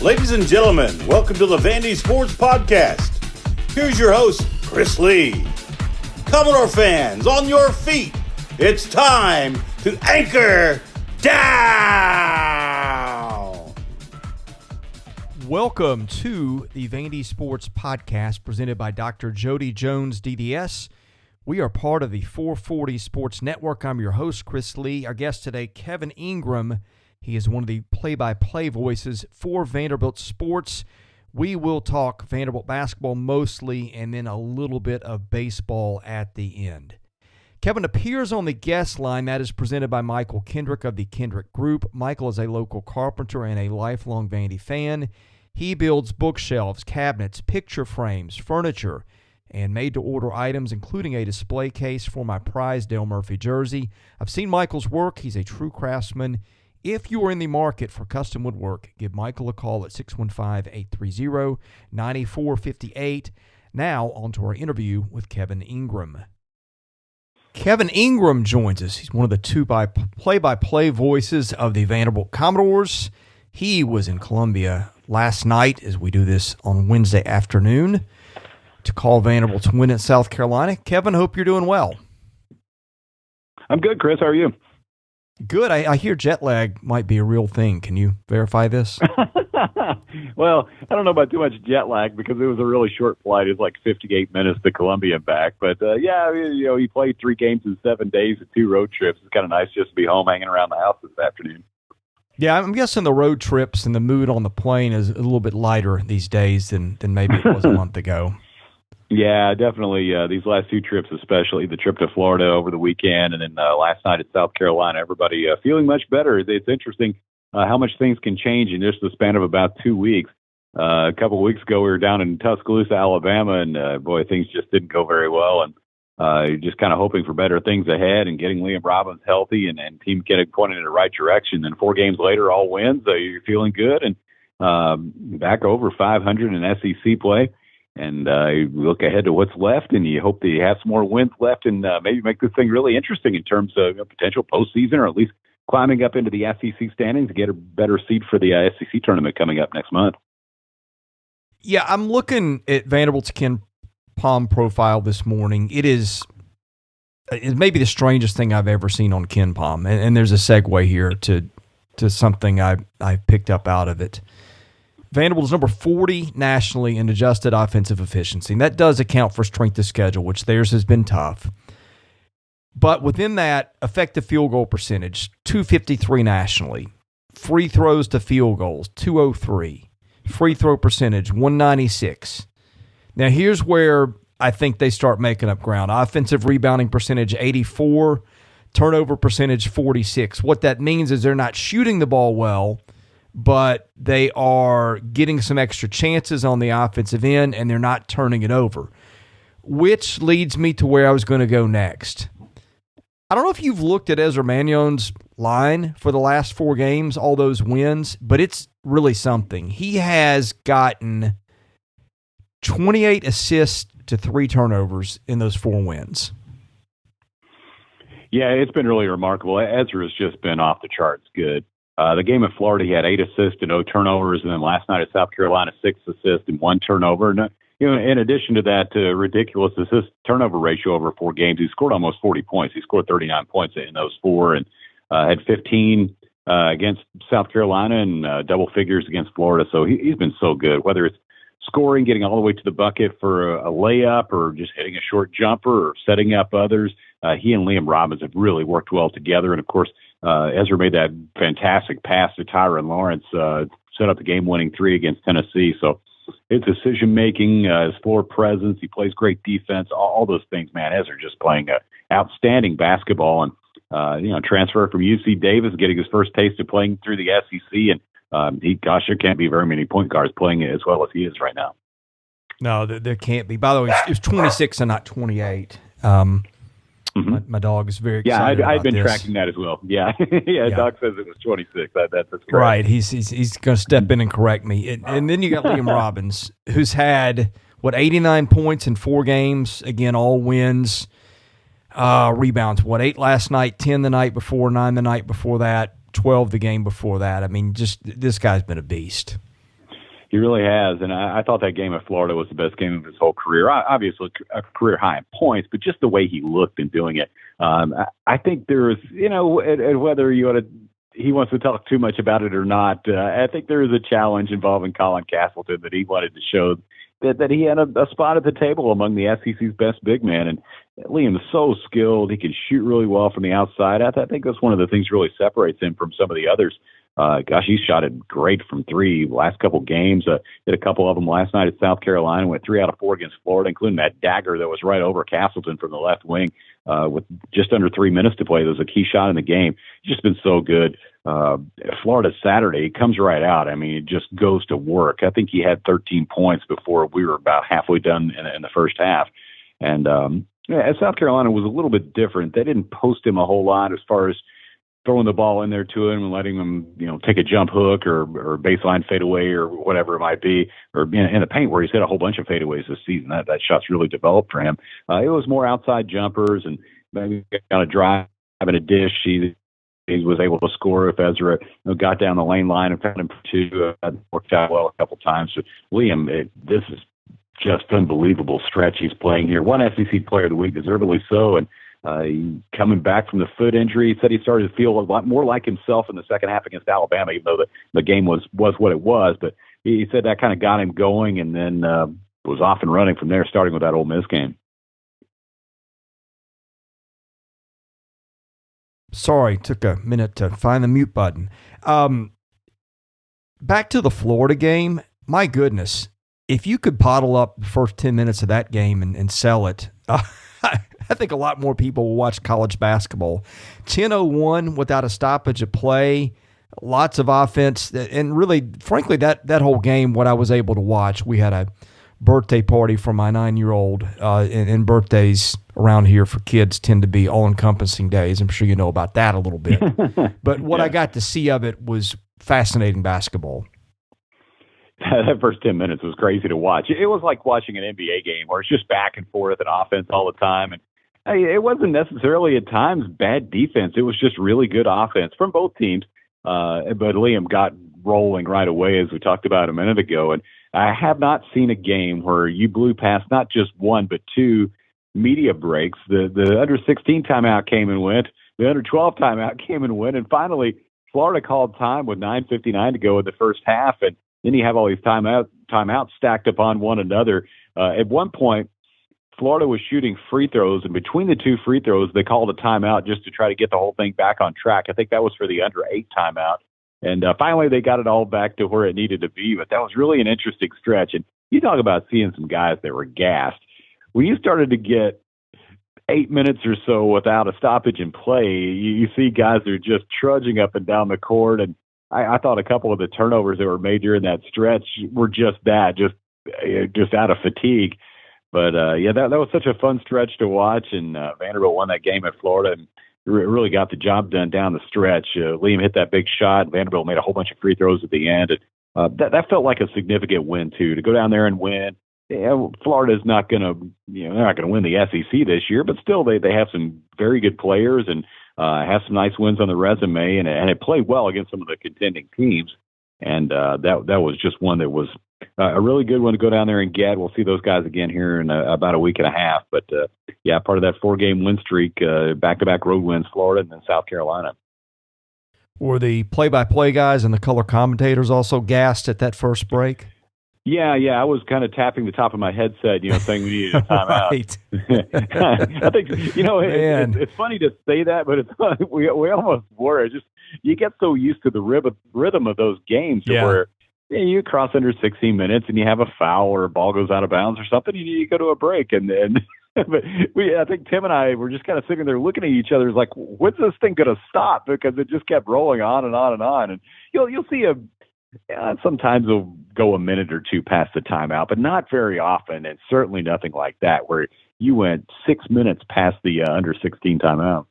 Ladies and gentlemen, welcome to the Vandy Sports Podcast. Here's your host, Chris Lee. Commodore fans, on your feet. It's time to anchor down. Welcome to the Vandy Sports Podcast presented by Dr. Jody Jones, DDS. We are part of the 440 Sports Network. I'm your host, Chris Lee. Our guest today, Kevin Ingram. He is one of the play-by-play voices for Vanderbilt sports. We will talk Vanderbilt basketball mostly and then a little bit of baseball at the end. Kevin appears on the guest line that is presented by Michael Kendrick of the Kendrick Group. Michael is a local carpenter and a lifelong Vandy fan. He builds bookshelves, cabinets, picture frames, furniture, and made-to-order items, including a display case for my prized Dale Murphy jersey. I've seen Michael's work. He's a true craftsman. If you are in the market for custom woodwork, give Michael a call at 615-830-9458. Now, on to our interview with Kevin Ingram. Kevin Ingram joins us. He's one of the play-by-play voices of the Vanderbilt Commodores. He was in Columbia last night, as we do this on Wednesday afternoon, to call Vanderbilt to win at South Carolina. Kevin, hope you're doing well. I'm good, Chris. How are you? Good. I hear jet lag might be a real thing. Can you verify this? Well, I don't know about too much jet lag because it was a really short flight. It was like 58 minutes to Columbia and back. But, he played 3 games in 7 days and 2 road trips. It's kind of nice just to be home hanging around the house this afternoon. Yeah, I'm guessing the road trips and the mood on the plane is a little bit lighter these days than maybe it was a month ago. Yeah, definitely. These last 2 trips, especially the trip to Florida over the weekend and then last night at South Carolina, everybody feeling much better. It's interesting how much things can change in just the span of about 2 weeks. A couple of weeks ago, we were down in Tuscaloosa, Alabama, and things just didn't go very well. And just kind of hoping for better things ahead and getting Lee and Robbins healthy and team getting pointed in the right direction. Then 4 games later, all wins. You're feeling good and back over 500 in SEC play. And you look ahead to what's left, and you hope that you have some more wins left and maybe make this thing really interesting in terms of potential postseason or at least climbing up into the SEC standings to get a better seed for the SEC tournament coming up next month. Yeah, I'm looking at Vanderbilt's Ken Pom profile this morning. It may be the strangest thing I've ever seen on Ken Pom, and there's a segue here to something I picked up out of it. Vanderbilt is number 40 nationally in adjusted offensive efficiency, and that does account for strength of schedule, which theirs has been tough. But within that, effective field goal percentage, 253 nationally. Free throws to field goals, 203. Free throw percentage, 196. Now, here's where I think they start making up ground. Offensive rebounding percentage, 84. Turnover percentage, 46. What that means is they're not shooting the ball well, but they are getting some extra chances on the offensive end, and they're not turning it over, which leads me to where I was going to go next. I don't know if you've looked at Ezra Manjon's line for the last 4 games, all those wins, but it's really something. He has gotten 28 assists to 3 turnovers in those 4 wins. Yeah, it's been really remarkable. Ezra has just been off the charts good. The game in Florida, he had 8 assists and 0 turnovers, and then last night at South Carolina, 6 assists and 1 turnover. And, in addition to that ridiculous assist-turnover ratio over 4 games, he scored almost 40 points. He scored 39 points in those 4 and had 15 against South Carolina and double figures against Florida. So he's been so good, whether it's scoring, getting all the way to the bucket for a layup or just hitting a short jumper or setting up others. He and Liam Robbins have really worked well together. And, of course, Ezra made that fantastic pass to Tyron Lawrence, set up the game-winning 3 against Tennessee. So his decision-making, his floor presence, he plays great defense, all those things, man. Ezra just playing outstanding basketball. And, transfer from UC Davis, getting his first taste of playing through the SEC. And, there can't be very many point guards playing as well as he is right now. No, there can't be. By the way, it was 26 and not 28. My dog is very excited I've been this. Tracking that as well. Yeah. Doc says it was 26. That's correct. Right. He's going to step in and correct me. And then you got Liam Robbins, who's had, 89 points in 4 games. Again, all wins. Rebounds, 8 last night, 10 the night before, 9 the night before that, 12 the game before that. I mean, just this guy's been a beast. He really has, and I thought that game at Florida was the best game of his whole career. Obviously, a career high in points, but just the way he looked in doing it. I think there's, and whether he wants to talk too much about it or not, I think there is a challenge involving Colin Castleton that he wanted to show that he had a spot at the table among the SEC's best big men. And Liam is so skilled; he can shoot really well from the outside. I think that's one of the things really separates him from some of the others. He shot it great from three last couple games. Did a couple of them last night at South Carolina. Went 3 out of 4 against Florida, including that dagger that was right over Castleton from the left wing with just under 3 minutes to play. That was a key shot in the game. He's just been so good. Florida Saturday comes right out. I mean, it just goes to work. I think he had 13 points before we were about halfway done in the first half. And South Carolina was a little bit different. They didn't post him a whole lot as far as throwing the ball in there to him and letting him, take a jump hook or baseline fadeaway or whatever it might be, or in the paint where he's hit a whole bunch of fadeaways this season. That shot's really developed for him. It was more outside jumpers and maybe on a drive and a dish. He was able to score if Ezra got down the lane line and found him for two. Worked out well a couple times. So Liam, this is just unbelievable stretch he's playing here. One SEC Player of the Week, deservedly so, and coming back from the foot injury, he said he started to feel a lot more like himself in the second half against Alabama, even though the game was what it was. But he said that kind of got him going, and then was off and running from there, starting with that Ole Miss game. Sorry, took a minute to find the mute button. Back to the Florida game. My goodness, if you could bottle up the first 10 minutes of that game and sell it, I think a lot more people will watch college basketball. 10-01 without a stoppage of play, lots of offense, and really, frankly, that whole game, what I was able to watch, we had a birthday party for my 9-year-old, and birthdays around here for kids tend to be all-encompassing days. I'm sure you know about that a little bit. But what I got to see of it was fascinating basketball. That first 10 minutes was crazy to watch. It was like watching an NBA game where it's just back and forth and offense all the time. And it wasn't necessarily at times bad defense. It was just really good offense from both teams. But Liam got rolling right away, as we talked about a minute ago. And I have not seen a game where you blew past not just one, but two media breaks. The under-16 timeout came and went. The under-12 timeout came and went. And finally, Florida called time with 9:59 to go in the first half. And then you have all these timeouts stacked upon one another. At one point, Florida was shooting free throws, and between the two free throws, they called a timeout just to try to get the whole thing back on track. I think that was for the under-8 timeout. And finally, they got it all back to where it needed to be. But that was really an interesting stretch. And you talk about seeing some guys that were gassed. When you started to get 8 minutes or so without a stoppage in play, you see guys that are just trudging up and down the court. And I thought a couple of the turnovers that were made during that stretch were just out of fatigue. But, that was such a fun stretch to watch, and Vanderbilt won that game at Florida and really got the job done down the stretch. Liam hit that big shot. Vanderbilt made a whole bunch of free throws at the end. And, that felt like a significant win, too, to go down there and win. Florida's not going to, they're not going to win the SEC this year, but still they have some very good players and have some nice wins on the resume, and it played well against some of the contending teams. And that was just one that was a really good one to go down there and get. We'll see those guys again here in about a week and a half. But, part of that 4-game win streak, back-to-back road wins, Florida and then South Carolina. Were the play-by-play guys and the color commentators also gassed at that first break? Yeah. I was kind of tapping the top of my headset, saying we needed a timeout. Right. I think, it's funny to say that, but we almost were. You get so used to the rhythm of those games where you cross under 16 minutes and you have a foul or a ball goes out of bounds or something, you go to a break. And but I think Tim and I were just kind of sitting there looking at each other like, when's this thing going to stop? Because it just kept rolling on and on and on. And you'll see sometimes it'll go a minute or two past the timeout, but not very often, and certainly nothing like that where you went 6 minutes past the under 16 timeout.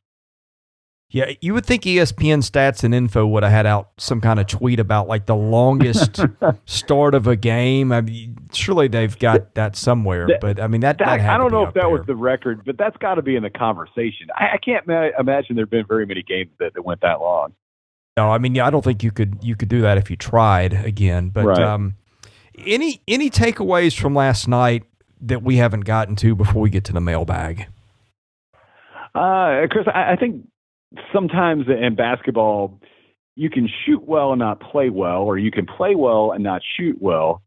Yeah, you would think ESPN Stats and Info would have had out some kind of tweet about like the longest start of a game. I mean, surely they've got that somewhere, but I mean that I don't know if that was the record, but that's got to be in the conversation. I can't imagine there've been very many games that went that long. No, I mean, I don't think you could do that if you tried again. But right. Any takeaways from last night that we haven't gotten to before we get to the mailbag? Chris, I think sometimes in basketball, you can shoot well and not play well, or you can play well and not shoot well.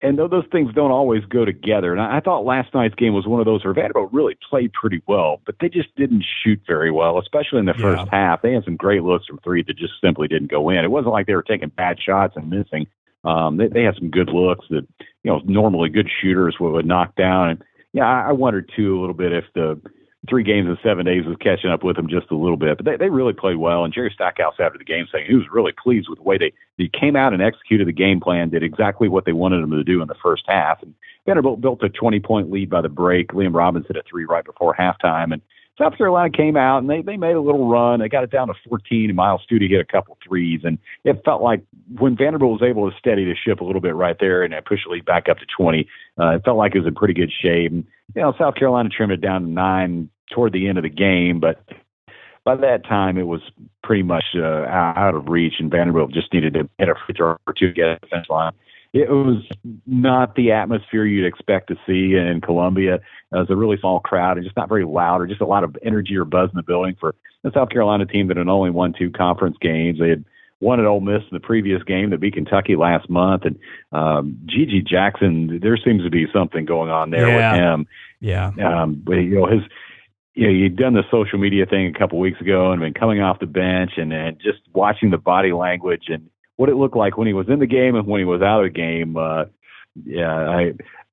And those things don't always go together. And I thought last night's game was one of those where Vanderbilt really played pretty well, but they just didn't shoot very well, especially in the first half. They had some great looks from three that just simply didn't go in. It wasn't like they were taking bad shots and missing. They had some good looks that, normally good shooters would knock down. And I wondered too a little bit if the 3 games in 7 days was catching up with them just a little bit. But they really played well. And Jerry Stackhouse after the game saying he was really pleased with the way they came out and executed the game plan, did exactly what they wanted them to do in the first half. And Vanderbilt built a 20-point lead by the break. Liam Robbins hit a 3 right before halftime. And South Carolina came out and they made a little run. They got it down to 14, and Miles Studi hit a couple threes. And it felt like when Vanderbilt was able to steady the ship a little bit right there and push the lead back up to 20, it felt like it was in pretty good shape. And, South Carolina trimmed it down to 9 toward the end of the game, but by that time it was pretty much out of reach, and Vanderbilt just needed to hit a free throw or two to get at the finish line. It was not the atmosphere you'd expect to see in Columbia. It was a really small crowd and just not very loud, or just a lot of energy or buzz in the building for the South Carolina team that had only won 2 conference games. They had won at Ole Miss in the previous game that beat Kentucky last month. And Gigi Jackson, there seems to be something going on there with him. Yeah. But you'd done the social media thing a couple weeks ago and been coming off the bench and just watching the body language and what it looked like when he was in the game and when he was out of the game.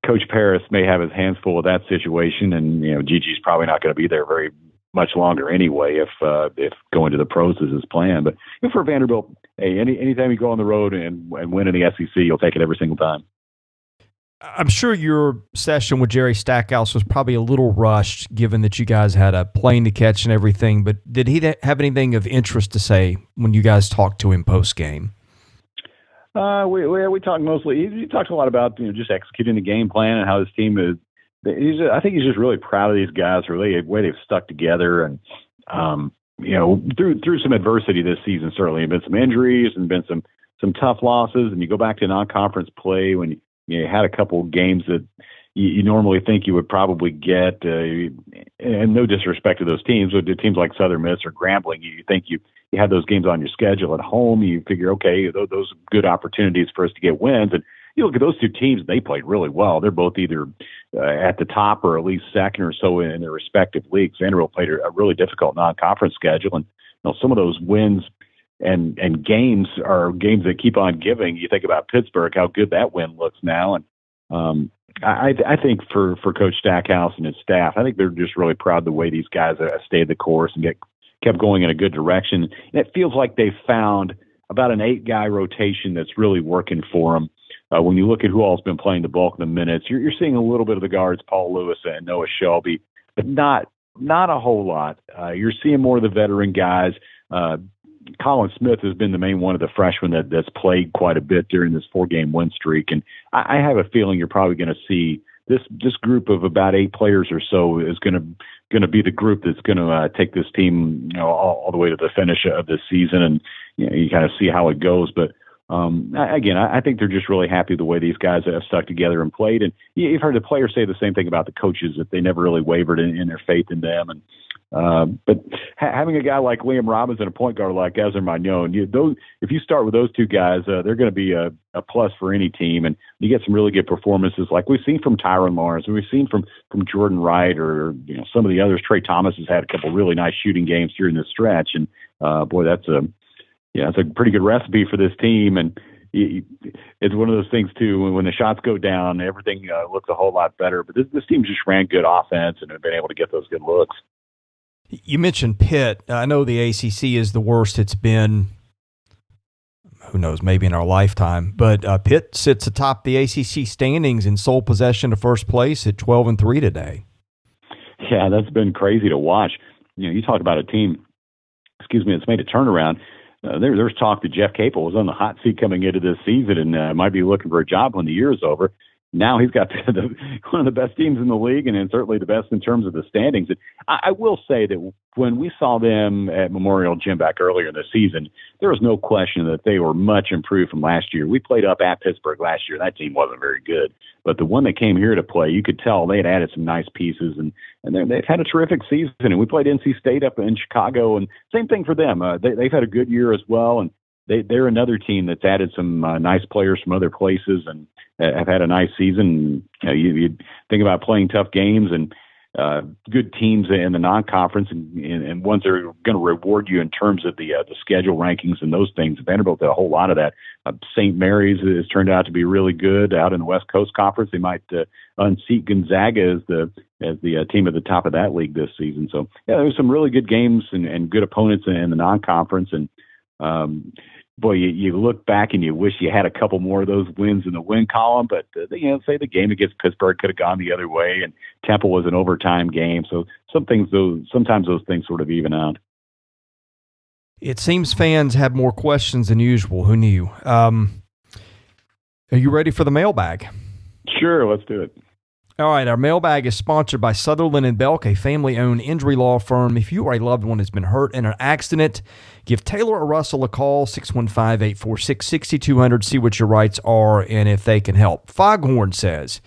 Coach Paris may have his hands full with that situation, and Gigi's probably not going to be there very much longer anyway if going to the pros is his plan. But for Vanderbilt, hey, anytime you go on the road and win in the SEC, you'll take it every single time. I'm sure your session with Jerry Stackhouse was probably a little rushed, given that you guys had a plane to catch and everything. But did he have anything of interest to say when you guys talked to him post game? We talked mostly. He talks a lot about just executing the game plan and how his team is. I think he's just really proud of these guys, really the way they've stuck together, and through some adversity this season. Certainly, there have been some injuries and been some tough losses, and you go back to non-conference play when you had a couple of games that you normally think you would probably get, and no disrespect to those teams, but to teams like Southern Miss or Grambling, you think you had those games on your schedule at home. You figure, okay, those are good opportunities for us to get wins. And you look at those 2 teams, they played really well. They're both either at the top or at least second or so in their respective leagues. Vanderbilt played a really difficult non-conference schedule, and some of those wins and games are games that keep on giving. You think about Pittsburgh, how good that win looks now. And I think for Coach Stackhouse and his staff, I think they're just really proud of the way these guys have stayed the course and kept going in a good direction. And it feels like they've found about an 8-guy rotation that's really working for them. When you look at who all's been playing the bulk of the minutes, you're seeing a little bit of the guards, Paul Lewis and Noah Shelby, but not a whole lot. You're seeing more of the veteran guys. Colin Smith has been the main one of the freshmen that's played quite a bit during this 4-game win streak. And I have a feeling you're probably going to see this group of about 8 players or so is going to be the group that's going to take this team, all the way to the finish of this season. And you kind of see how it goes. But again, I think they're just really happy the way these guys have stuck together and played. And you've heard the players say the same thing about the coaches, that they never really wavered in their faith in them. And but having a guy like Liam Robbins and a point guard like Ezra Manjon, if you start with those 2 guys, they're going to be a plus for any team. And you get some really good performances like we've seen from Tyron Lawrence, and we've seen from Jordan Wright, or some of the others. Trey Thomas has had a couple really nice shooting games during this stretch, and boy, that's a pretty good recipe for this team. And it's one of those things too, when the shots go down, everything looks a whole lot better. But this team just ran good offense and have been able to get those good looks. You mentioned Pitt. I know the ACC is the worst it's been, who knows, maybe in our lifetime. But Pitt sits atop the ACC standings in sole possession of first place at 12-3 today. Yeah, that's been crazy to watch. You talk about a team, that's made a turnaround. There's talk that Jeff Capel was on the hot seat coming into this season and might be looking for a job when the year is over. now he's got one of the best teams in the league, and certainly the best in terms of the standings. And I will say that when we saw them at Memorial Gym back earlier in the season, there was no question that they were much improved from last year. We played up at Pittsburgh last year. That team wasn't very good. But the one that came here to play, you could tell they had added some nice pieces, and they've had a terrific season. And we played NC State up in Chicago, and same thing for them. They've had a good year as well, and they're another team that's added some nice players from other places and have had a nice season. You think about playing tough games and good teams in the non-conference and ones that are going to reward you in terms of the schedule rankings and those things. Vanderbilt did a whole lot of that. St. Mary's has turned out to be really good out in the West Coast Conference. They might unseat Gonzaga as the team at the top of that league this season. So yeah, there's some really good games and good opponents in the non-conference. And boy, you look back and you wish you had a couple more of those wins in the win column, but say the game against Pittsburgh could have gone the other way, and Temple was an overtime game. So sometimes those things sort of even out. It seems fans have more questions than usual. Who knew? Are you ready for the mailbag? Sure, let's do it. All right, our mailbag is sponsored by Sutherland and Belk, a family-owned injury law firm. If you or a loved one has been hurt in an accident, give Taylor or Russell a call, 615-846-6200, see what your rights are and if they can help. Foghorn says,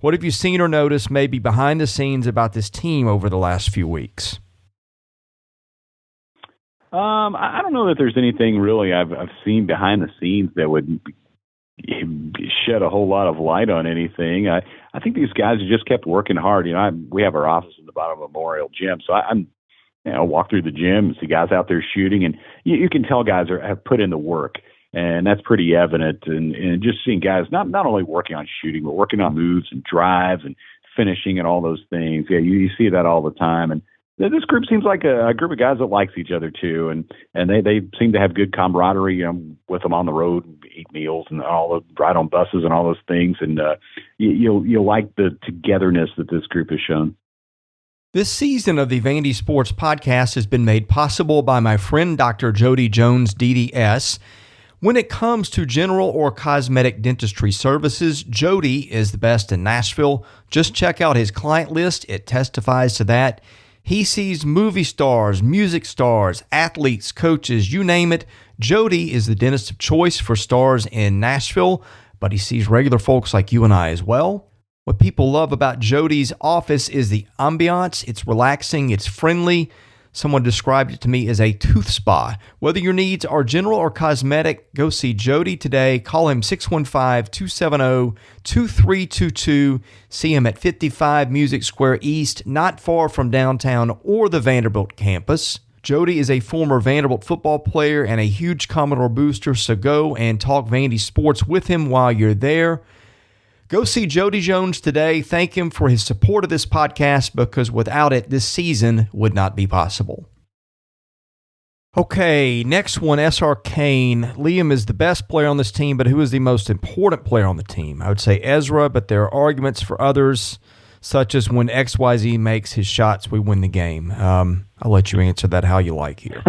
what have you seen or noticed maybe behind the scenes about this team over the last few weeks? I don't know that there's anything really I've seen behind the scenes that would shed a whole lot of light on anything. I think these guys have just kept working hard. We have our office in the bottom of Memorial Gym, so I'm walk through the gym and see guys out there shooting, and you can tell guys have put in the work, and that's pretty evident. And just seeing guys not only working on shooting, but working on moves and drives and finishing and all those things. Yeah, you see that all the time. And this group seems like a group of guys that likes each other too, and they seem to have good camaraderie. With them on the road, eat meals and ride on buses and all those things, and you'll like the togetherness that this group has shown. This season of the Vandy Sports Podcast has been made possible by my friend Dr. Jody Jones, DDS. When it comes to general or cosmetic dentistry services, Jody is the best in Nashville. Just check out his client list. It testifies to that. He sees movie stars, music stars, athletes, coaches, you name it. Jody is the dentist of choice for stars in Nashville, but he sees regular folks like you and I as well. What people love about Jody's office is the ambiance. It's relaxing, it's friendly. Someone described it to me as a tooth spa. Whether your needs are general or cosmetic, go see Jody today. Call him 615-270-2322. See him at 55 Music Square East, not far from downtown or the Vanderbilt campus. Jody is a former Vanderbilt football player and a huge Commodore booster, so go and talk Vandy sports with him while you're there. Go see Jody Jones today. Thank him for his support of this podcast, because without it, this season would not be possible. Okay, next one, SR Kane. Liam is the best player on this team, but who is the most important player on the team? I would say Ezra, but there are arguments for others, such as when XYZ makes his shots, we win the game. I'll let you answer that how you like here.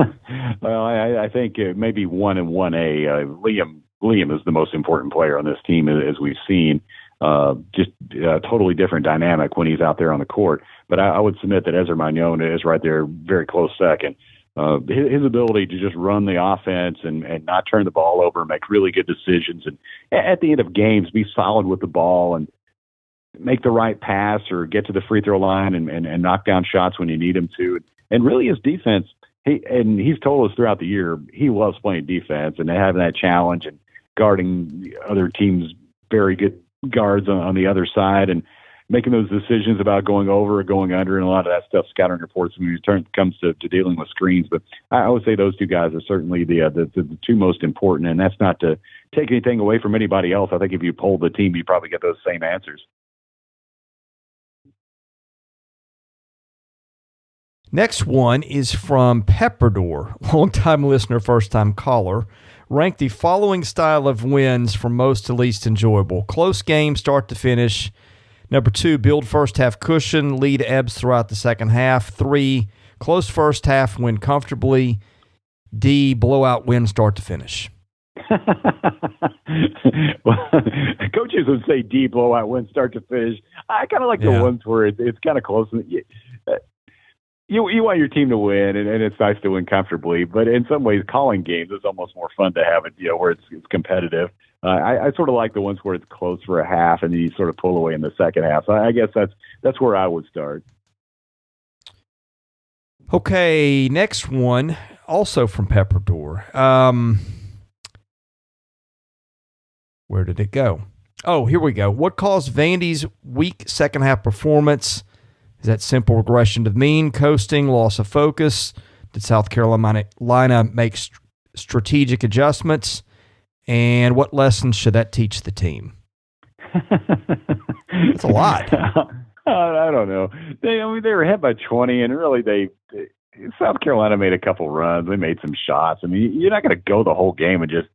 Well, I think maybe 1 and 1A. Liam is the most important player on this team, as we've seen. Just a totally different dynamic when he's out there on the court. But I would submit that Ezra Manjon is right there, very close second. His ability to just run the offense and not turn the ball over and make really good decisions, and at the end of games be solid with the ball and make the right pass or get to the free throw line and knock down shots when you need him to. And really his defense, he's told us throughout the year he loves playing defense and having that challenge and guarding the other team's very good guards on the other side and making those decisions about going over or going under, and a lot of that stuff scattering reports when it comes to dealing with screens. But I would say those two guys are certainly the two most important, and that's not to take anything away from anybody else. I think if you polled the team, you probably get those same answers. Next one is from Pepperdor, longtime listener, first-time caller. Rank the following style of wins from most to least enjoyable. Close game, start to finish. Number 2, build first half cushion, lead ebbs throughout the second half. 3, close first half, win comfortably. D, blowout win, start to finish. Well, coaches would say deep blowout win start to finish. I kind of like the ones where it's kind of close. You want your team to win, and it's nice to win comfortably. But in some ways, calling games is almost more fun to have it, where it's competitive. I sort of like the ones where it's close for a half, and then you sort of pull away in the second half. So I guess that's where I would start. Okay, next one, also from Pepperdor. Where did it go? Oh, here we go. What caused Vandy's weak second half performance? Is that simple regression to the mean, coasting, loss of focus? Did South Carolina make strategic adjustments? And what lessons should that teach the team? That's a lot. I don't know. They were ahead by 20, and really South Carolina made a couple runs. They made some shots. I mean, you're not going to go the whole game and just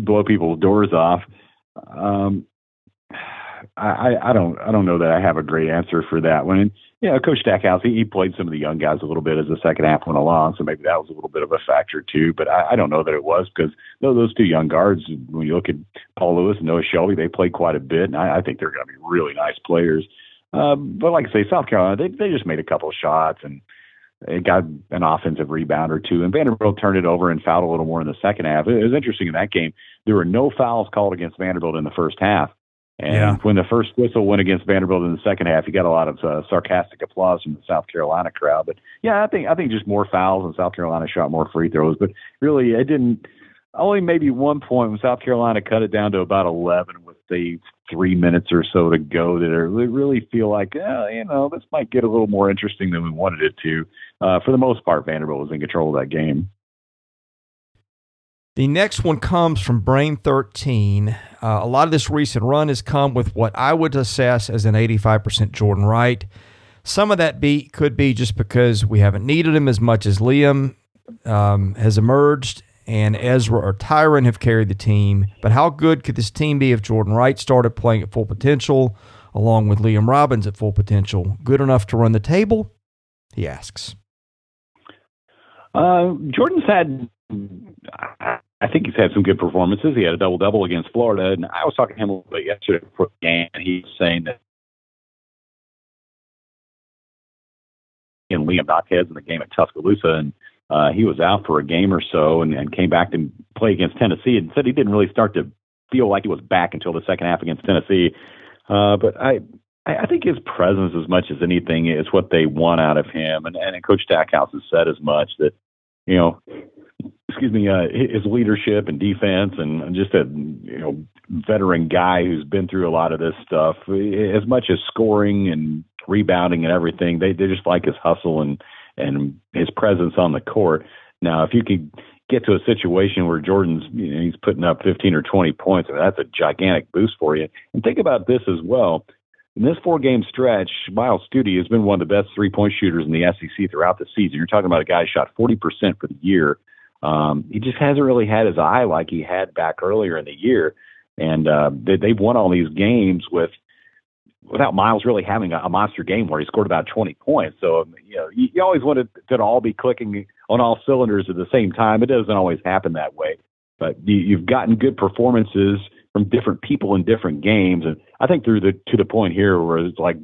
blow people's doors off. I don't know that I have a great answer for that one. And, Coach Stackhouse, he played some of the young guys a little bit as the second half went along, so maybe that was a little bit of a factor too. But I don't know that it was, because those two young guards, when you look at Paul Lewis and Noah Shelby, they played quite a bit, and I think they're going to be really nice players. But like I say, South Carolina, they just made a couple of shots, and it got an offensive rebound or two, and Vanderbilt turned it over and fouled a little more in the second half. It was interesting in that game. There were no fouls called against Vanderbilt in the first half. And when the first whistle went against Vanderbilt in the second half, you got a lot of sarcastic applause from the South Carolina crowd. But I think just more fouls, and South Carolina shot more free throws. But really, it didn't. Only maybe one point when South Carolina cut it down to about 11 with the 3 minutes or so to go, that I really feel like this might get a little more interesting than we wanted it to. For the most part, Vanderbilt was in control of that game. The next one comes from Brain 13. A lot of this recent run has come with what I would assess as an 85% Jordan Wright. Some of that could be just because we haven't needed him as much as Liam has emerged, and Ezra or Tyron have carried the team. But how good could this team be if Jordan Wright started playing at full potential, along with Liam Robbins at full potential? Good enough to run the table? He asks. Jordan's had, I think he's had some good performances. He had a double-double against Florida, and I was talking to him a little bit yesterday before the game, and he was saying that Liam knocked heads in the game at Tuscaloosa, and he was out for a game or so and came back to play against Tennessee, and said he didn't really start to feel like he was back until the second half against Tennessee. But I think his presence, as much as anything, is what they want out of him. And Coach Stackhouse has said as much, that, his leadership and defense, and just a veteran guy who's been through a lot of this stuff, as much as scoring and rebounding and everything, they just like his hustle and his presence on the court. Now, if you could get to a situation where Jordan's, he's putting up 15 or 20 points, that's a gigantic boost for you. And think about this as well. In this 4-game stretch, Miles Studi has been one of the best three-point shooters in the SEC throughout the season. You're talking about a guy who shot 40% for the year. He just hasn't really had his eye like he had back earlier in the year. And they've won all these games without Miles really having a monster game where he scored about 20 points. So, you always want it to all be clicking on all cylinders at the same time. It doesn't always happen that way. But you've gotten good performances from different people in different games. And I think to the point here where it's like,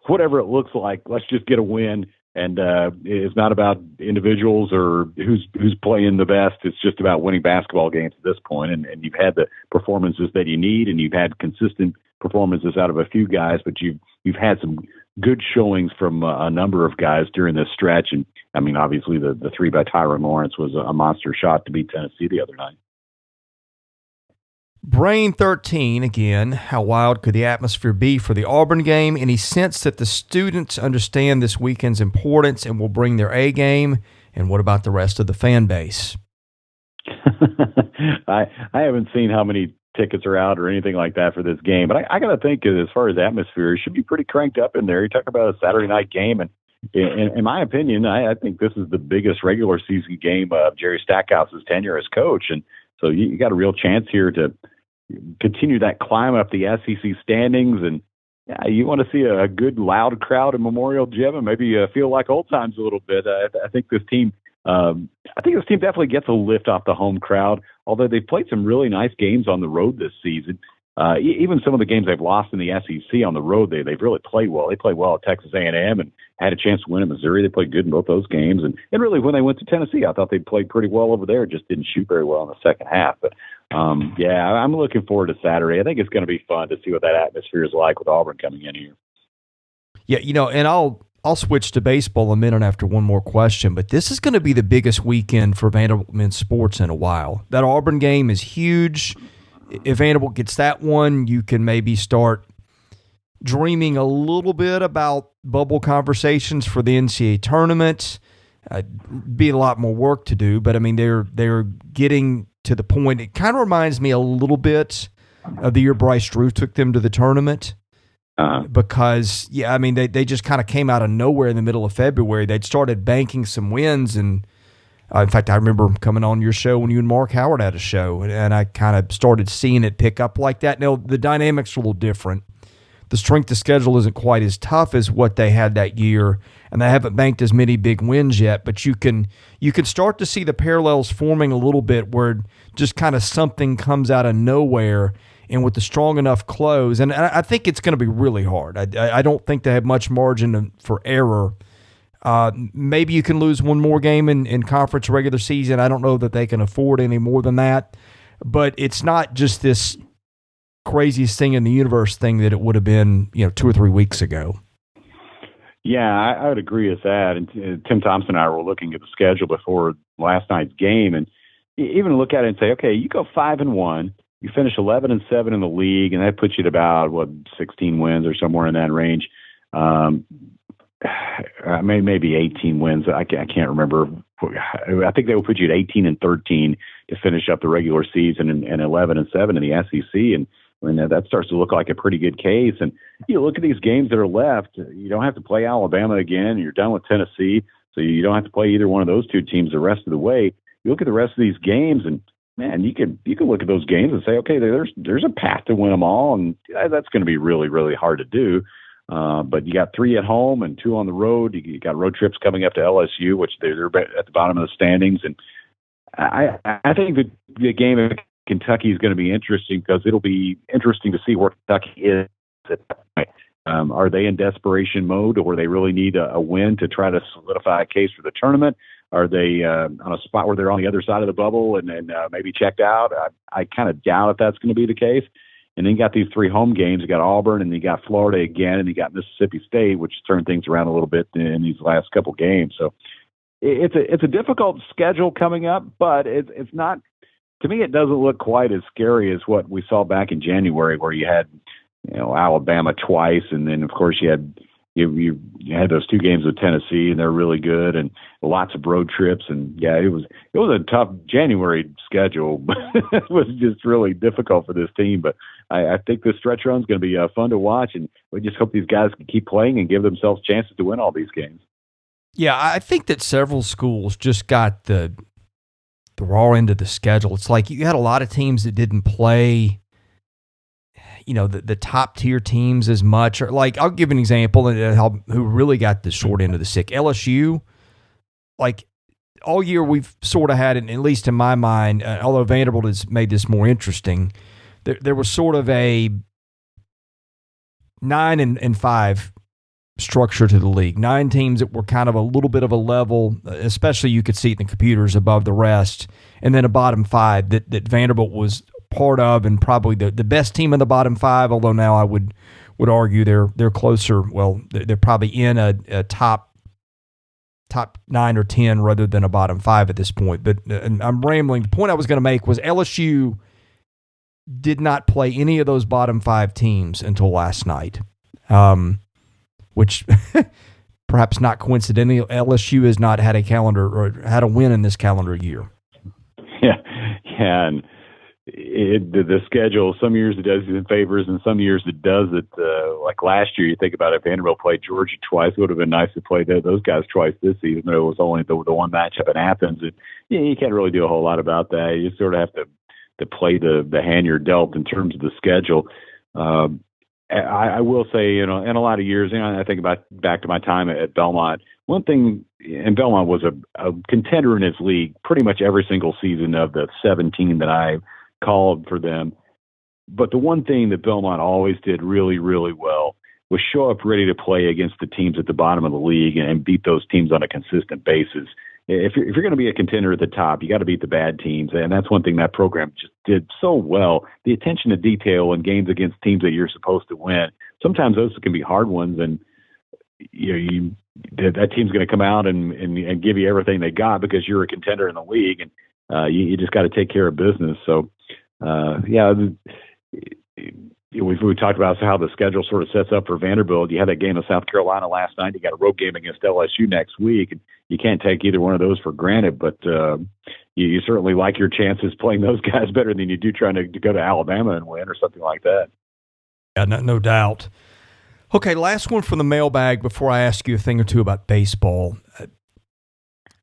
whatever it looks like, let's just get a win. And it's not about individuals or who's playing the best. It's just about winning basketball games at this point. And you've had the performances that you need, and you've had consistent performances out of a few guys, but you've had some good showings from a number of guys during this stretch. And I mean, obviously the three by Tyron Lawrence was a monster shot to beat Tennessee the other night. Brain 13, again, how wild could the atmosphere be for the Auburn game? Any sense that the students understand this weekend's importance and will bring their A game? And what about the rest of the fan base? I haven't seen how many tickets are out or anything like that for this game, but I got to think, as far as atmosphere, it should be pretty cranked up in there. You talk about a Saturday night game, and in my opinion, I think this is the biggest regular season game of Jerry Stackhouse's tenure as coach, and so you got a real chance here to continue that climb up the SEC standings, and you want to see a good loud crowd in Memorial Gym and maybe feel like old times a little bit. I think this team I think this team definitely gets a lift off the home crowd, although they've played some really nice games on the road this season. Even some of the games they've lost in the SEC on the road, they've really played well. They played well at Texas A&M and had a chance to win at Missouri. They played good in both those games. And really, when they went to Tennessee, I thought they played pretty well over there, just didn't shoot very well in the second half. But, I'm looking forward to Saturday. I think it's going to be fun to see what that atmosphere is like with Auburn coming in here. Yeah, and I'll switch to baseball a minute after one more question, but this is going to be the biggest weekend for Vanderbilt men's sports in a while. That Auburn game is huge. If Vanderbilt gets that one, you can maybe start dreaming a little bit about bubble conversations for the NCAA tournament. Be a lot more work to do, but I mean they're getting to the point. It kind of reminds me a little bit of the year Bryce Drew took them to the tournament. Because, they just kind of came out of nowhere in the middle of February. They'd started banking some wins, and in fact, I remember coming on your show when you and Mark Howard had a show, and I kind of started seeing it pick up like that. Now, the dynamics are a little different. The strength of schedule isn't quite as tough as what they had that year, and they haven't banked as many big wins yet, but you can start to see the parallels forming a little bit where just kind of something comes out of nowhere. And with the strong enough close, and I think it's going to be really hard. I don't think they have much margin for error. Maybe you can lose one more game in conference regular season. I don't know that they can afford any more than that. But it's not just this craziest thing in the universe thing that it would have been, 2 or 3 weeks ago. Yeah, I would agree with that. And Tim Thompson and I were looking at the schedule before last night's game, and even look at it and say, okay, you go 5-1. You finish 11-7 in the league, and that puts you at about 16 wins or somewhere in that range. Maybe 18 wins. I can't remember. I think they will put you at 18-13 to finish up the regular season, and 11-7 in the SEC. And when that starts to look like a pretty good case. And you look at these games that are left. You don't have to play Alabama again. You're done with Tennessee, so you don't have to play either one of those two teams the rest of the way. You look at the rest of these games, and man, you can look at those games and say, okay, there's a path to win them all, and that's going to be really, really hard to do. But you got 3 at home and 2 on the road. You got road trips coming up to LSU, which they're at the bottom of the standings. And I think the game of Kentucky is going to be interesting because it'll be interesting to see where Kentucky is at that point. Are they in desperation mode, or they really need a win to try to solidify a case for the tournament? Are they on a spot where they're on the other side of the bubble and maybe checked out? I kind of doubt if that's going to be the case. And then you got these 3 home games. You got Auburn, and you got Florida again, and you got Mississippi State, which turned things around a little bit in these last couple games. So it's a difficult schedule coming up, but it's not. To me, it doesn't look quite as scary as what we saw back in January, where you had Alabama twice, and then of course you had those 2 games with Tennessee, and they're really good, and lots of road trips. And yeah, it was a tough January schedule. It was just really difficult for this team. But I think this stretch run is going to be fun to watch, and we just hope these guys can keep playing and give themselves chances to win all these games. Yeah, I think that several schools just got the raw end of the schedule. It's like you had a lot of teams that didn't play the top tier teams as much. Or like, I'll give an example who really got the short end of the stick. LSU, like all year we've sort of had, at least in my mind, although Vanderbilt has made this more interesting, there was sort of a 9-5 structure to the league. 9 teams that were kind of a little bit of a level, especially you could see it in the computers above the rest, and then a bottom 5 that Vanderbilt was part of, and probably the best team in the bottom 5, although now I would argue they're closer. Well, they're probably in a top 9 or 10 rather than a bottom 5 at this point. But I'm rambling. The point I was going to make was LSU did not play any of those bottom 5 teams until last night, which perhaps not coincidentally, LSU has not had a calendar or had a win in this calendar year. Yeah, and the schedule, some years it does you in favors, and some years it does it. Like last year, you think about it, Vanderbilt played Georgia twice. It would have been nice to play those guys twice this season, but it was only the one matchup in Athens. And you can't really do a whole lot about that. You sort of have to play the hand you're dealt in terms of the schedule. I will say, in a lot of years, I think back to my time at Belmont, one thing and Belmont was a contender in his league pretty much every single season of the 17 that I called for them. But the one thing that Belmont always did really, really well was show up ready to play against the teams at the bottom of the league and beat those teams on a consistent basis. If you're going to be a contender at the top, you got to beat the bad teams, and that's one thing that program just did so well. The attention to detail in games against teams that you're supposed to win. Sometimes those can be hard ones, and that team's going to come out and give you everything they got because you're a contender in the league, and you just got to take care of business. So, we talked about how the schedule sort of sets up for Vanderbilt. You had that game in South Carolina last night. You got a road game against LSU next week. And you can't take either one of those for granted, but you certainly like your chances playing those guys better than you do trying to go to Alabama and win or something like that. Yeah, no doubt. Okay, last one from the mailbag before I ask you a thing or two about baseball.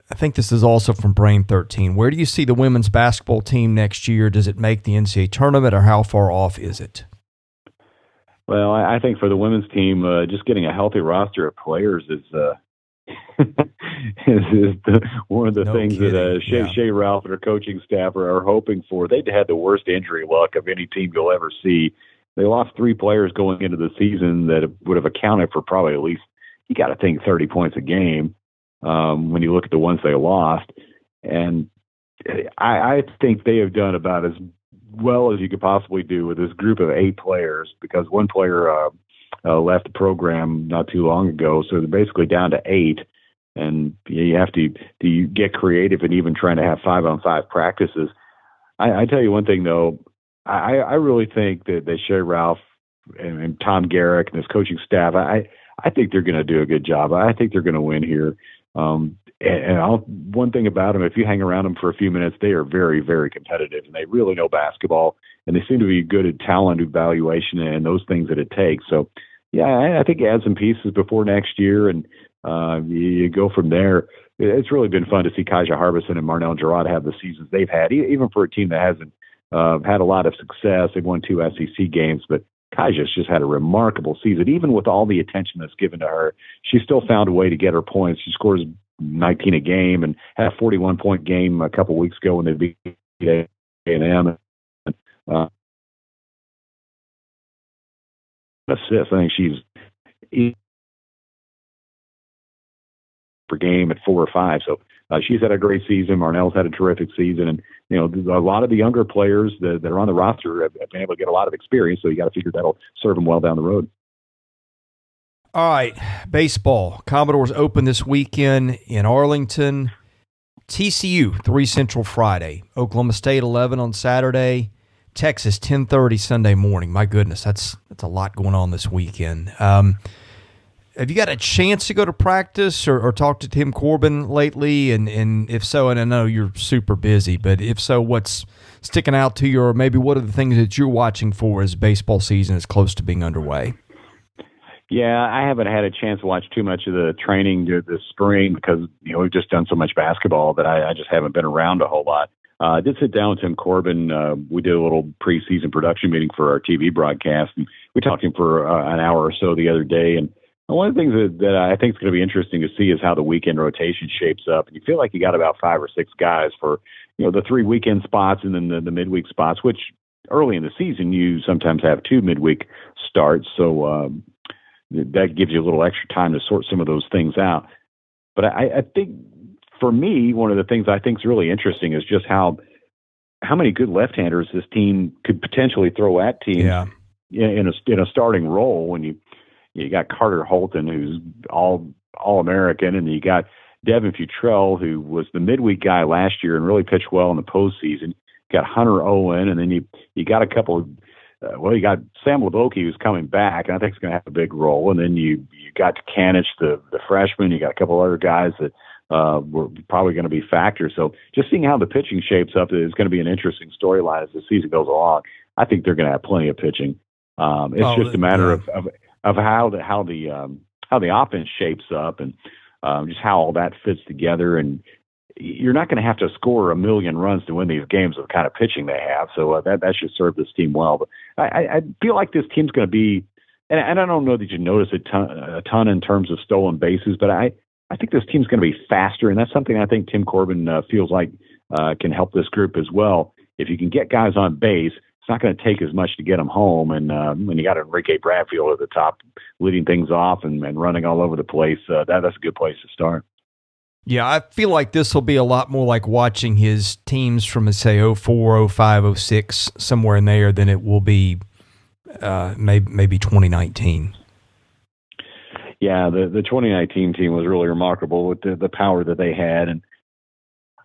I think this is also from Brain 13. Where do you see the women's basketball team next year? Does it make the NCAA tournament, or how far off is it? Well, I think for the women's team, just getting a healthy roster of players is one of the things that Shea Ralph and her coaching staff are hoping for. They'd had the worst injury luck of any team you'll ever see. They lost 3 players going into the season that would have accounted for probably at least, you got to think, 30 points a game when you look at the ones they lost. And I think they have done about as well as you could possibly do with this group of 8 players, because one player left the program not too long ago, so they're basically down to 8. And you have to get creative and even trying to have 5-on-5 practices. I tell you one thing though, I really think that Shea Ralph and Tom Garrick and his coaching staff, I think they're going to do a good job. I think they're going to win here. One thing about them, if you hang around them for a few minutes, they are very, very competitive, and they really know basketball, and they seem to be good at talent evaluation and those things that it takes. So, yeah, I think add some pieces before next year, and you go from there. It's really been fun to see Kaja Harbison and Marnell Gerard have the seasons they've had, even for a team that hasn't had a lot of success. They've won 2 SEC games, but Kaja's just had a remarkable season. Even with all the attention that's given to her, she still found a way to get her points. She scores 19 a game and had a 41-point game a couple weeks ago when they beat A&M. Assists. I think she's per game at 4 or 5. So she's had a great season. Marnell's had a terrific season, and a lot of the younger players that are on the roster have been able to get a lot of experience. So you got to figure that'll serve them well down the road. All right, baseball. Commodores open this weekend in Arlington. TCU 3 Central Friday. Oklahoma State 11 on Saturday. Texas 10:30 Sunday morning. My goodness, that's a lot going on this weekend. Have you got a chance to go to practice or talk to Tim Corbin lately? And if so, and I know you're super busy, but if so, what's sticking out to you, or maybe what are the things that you're watching for as baseball season is close to being underway? Yeah, I haven't had a chance to watch too much of the training this spring because we've just done so much basketball that I just haven't been around a whole lot. I did sit down with Tim Corbin. We did a little preseason production meeting for our TV broadcast, and we talked to him for an hour or so the other day. And one of the things that I think is going to be interesting to see is how the weekend rotation shapes up. And you feel like you got about 5 or 6 guys for the 3 weekend spots and then the midweek spots, which early in the season you sometimes have 2 midweek starts. So that gives you a little extra time to sort some of those things out. But I think for me, one of the things I think is really interesting is just how many good left-handers this team could potentially throw at teams in a starting role. When you got Carter Holton, who's all-American, and you got Devin Futrell, who was the midweek guy last year and really pitched well in the postseason. You got Hunter Owen, and then you got a couple. You got Sam Leboke, who's coming back, and I think he's going to have a big role. And then you got Kanich, the freshman. You got a couple other guys that were probably going to be factors. So just seeing how the pitching shapes up is going to be an interesting storyline as the season goes along. I think they're going to have plenty of pitching. It's just a matter of how the offense shapes up and just how all that fits together. And you're not going to have to score 1 million runs to win these games with the kind of pitching they have. So that should serve this team well. But I feel like this team's going to be, and I don't know that you notice a ton in terms of stolen bases, but I I think this team's going to be faster, and that's something I think Tim Corbin feels like can help this group as well. If you can get guys on base, it's not going to take as much to get them home. And when you got Enrique Bradfield at the top leading things off and running all over the place, that's a good place to start. Yeah, I feel like this will be a lot more like watching his teams from, say, 04, 05, 06, somewhere in there, than it will be maybe 2019. Yeah, the 2019 team was really remarkable with the power that they had, and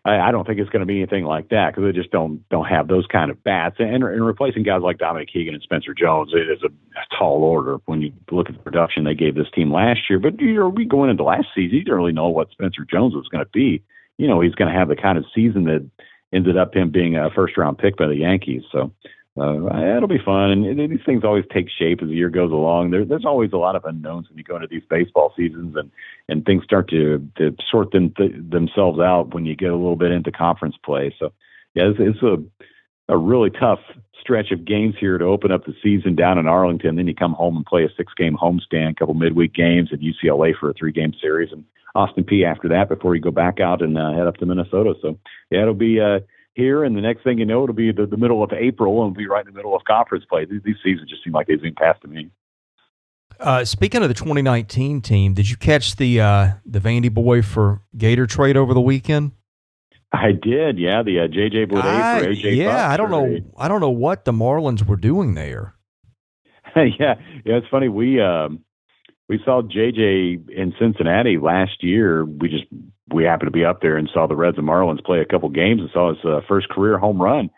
I don't think it's going to be anything like that because they just don't have those kind of bats. And replacing guys like Dominic Keegan and Spencer Jones, it is a tall order when you look at the production they gave this team last year. But we going into last season, you didn't really know what Spencer Jones was going to be. He's going to have the kind of season that ended up him being a first-round pick by the Yankees. So it'll be fun. And these things always take shape as the year goes along. There's always a lot of unknowns when you go into these baseball seasons, and things start to sort themselves out when you get a little bit into conference play. So, yeah, it's a really tough stretch of games here to open up the season down in Arlington. Then you come home and play a 6-game homestand, a couple midweek games at UCLA for a 3-game series, and Austin Peay after that before you go back out and head up to Minnesota. So, yeah, it'll be here, and the next thing you know, it'll be the middle of April, and we'll be right in the middle of conference play. These seasons just seem like they've been passed to me. Speaking of the 2019 team, did you catch the Vandy boy for Gator trade over the weekend? I did, yeah. The J.J. Blade for A.J. Yeah, Fox I don't know what the Marlins were doing there. yeah, it's funny. We saw J.J. in Cincinnati last year. We happened to be up there and saw the Reds and Marlins play a couple games and saw his first career home run,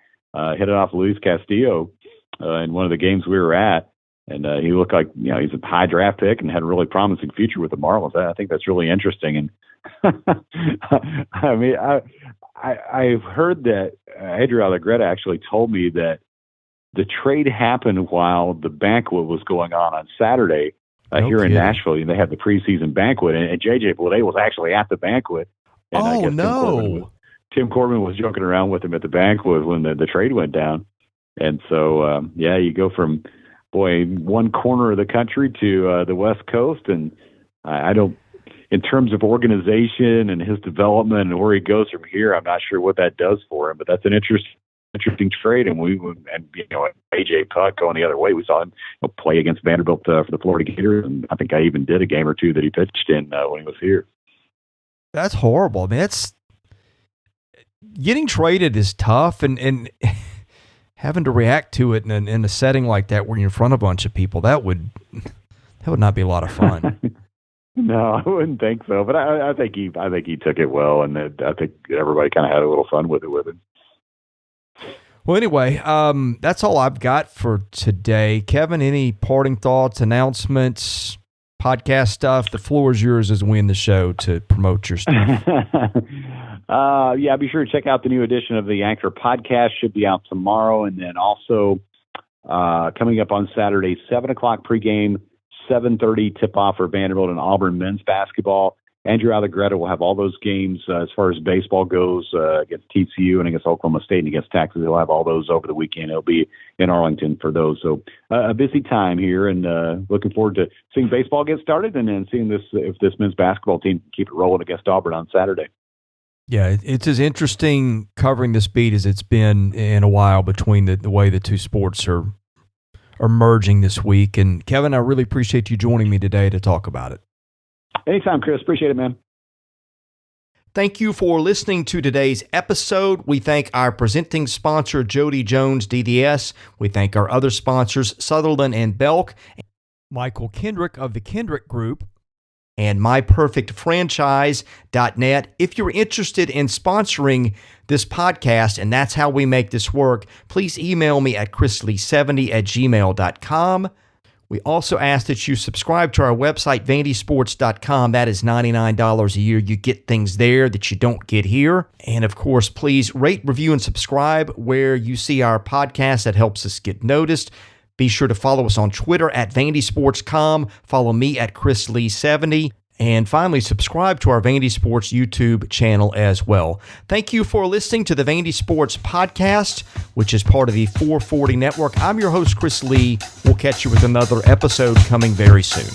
hit it off Luis Castillo in one of the games we were at. And he looked like, he's a high draft pick and had a really promising future with the Marlins. I think that's really interesting. And I mean, I've heard that Adria Allegretta actually told me that the trade happened while the banquet was going on Saturday here in Nashville. They had the preseason banquet, and J.J. Blade was actually at the banquet. And I guess Tim Corbin was joking around with him at the banquet when the trade went down. And so, you go from one corner of the country to the West Coast, and I don't, in terms of organization and his development and where he goes from here, I'm not sure what that does for him, but that's an interesting trade. And AJ Puck going the other way, we saw him play against Vanderbilt for the Florida Gators, and I think I even did a game or two that he pitched in when he was here. That's horrible. I mean, getting traded is tough, and having to react to it in a setting like that where you're in front of a bunch of people, that would not be a lot of fun. No, I wouldn't think so. But I think he took it well, and I think everybody kind of had a little fun with it. Well, anyway, that's all I've got for today. Kevin, any parting thoughts, announcements, podcast stuff? The floor is yours as we end the show to promote your stuff. Be sure to check out the new edition of the Anchor podcast. Should be out tomorrow. And then also coming up on Saturday, 7 o'clock pregame, 7:30 tip-off for Vanderbilt and Auburn men's basketball. Andrew Allegretta will have all those games as far as baseball goes against TCU and against Oklahoma State and against Texas. He'll have all those over the weekend. He'll be in Arlington for those. So a busy time here, and looking forward to seeing baseball get started and then seeing if this men's basketball team can keep it rolling against Auburn on Saturday. Yeah, it's as interesting covering this beat as it's been in a while between the way the two sports are merging this week. And Kevin, I really appreciate you joining me today to talk about it. Anytime, Chris. Appreciate it, man. Thank you for listening to today's episode. We thank our presenting sponsor, Jody Jones DDS. We thank our other sponsors, Sutherland and Belk, Michael Kendrick of the Kendrick Group, and MyPerfectFranchise.net. If you're interested in sponsoring this podcast, and that's how we make this work, please email me at chrisley70@gmail.com. We also ask that you subscribe to our website, vandysports.com. That is $99 a year. You get things there that you don't get here. And of course, please rate, review, and subscribe where you see our podcast. That helps us get noticed. Be sure to follow us on Twitter at vandysports.com. Follow me at chrisley70. And finally, subscribe to our Vandy Sports YouTube channel as well. Thank you for listening to the Vandy Sports Podcast, which is part of the 440 Network. I'm your host, Chris Lee. We'll catch you with another episode coming very soon.